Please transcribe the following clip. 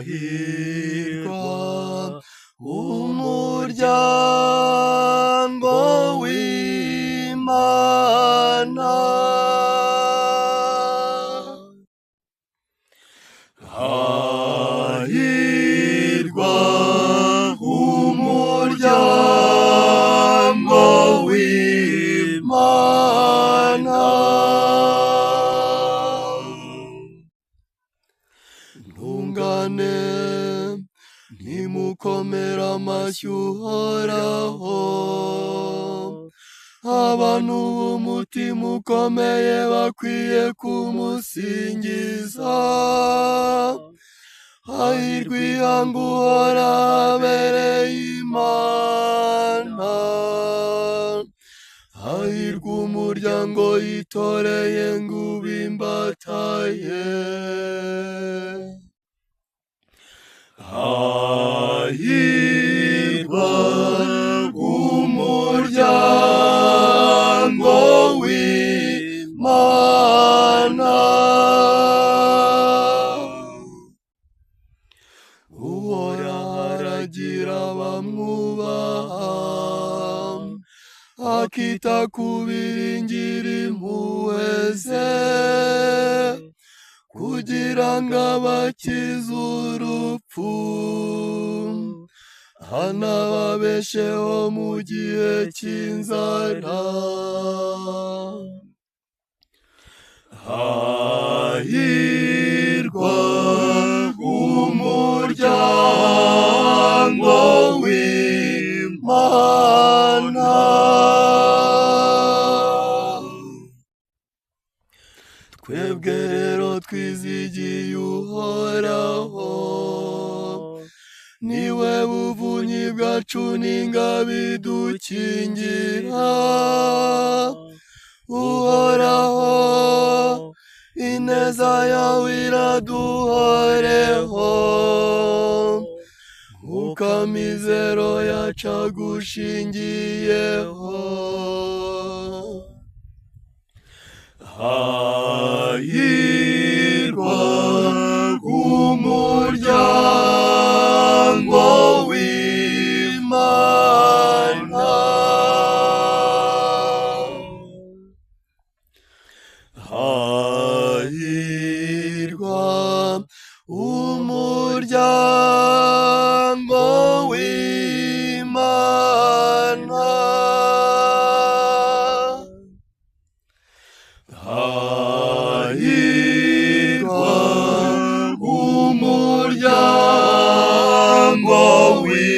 hahirwa umuryango w'Imana, hahirwa umuryango w'Imana. Ntungane nimukomera amashyi Uhoraho, abantu b'umutima ukomeye bakwiye kumusingiza. Hahirwa ihanga Uhoraho abereye Imana, hahirwa umuryango yitoreye ngo ubimbataye. Hahirwa umuryango w'Imana, Uhoraho aragira abamwubaha, akita ku biringira impuhwe ze, kugira ngo abakize urupfu, anababesheho mu gihe cy'inzara. Hahirwa umuryango w'Imana, twebwe rero twizigiye Uhoraho, niwe buvunyi bwacu n'ingabo idukingira. Uhoraho, ineza yawe iraduhoreho, nk'uko amizero yacu agushingiyeho. Hahirwa umuryango w'Imana, hahirwa umuryango w'Imana, hahirwa umuryango w'Imana.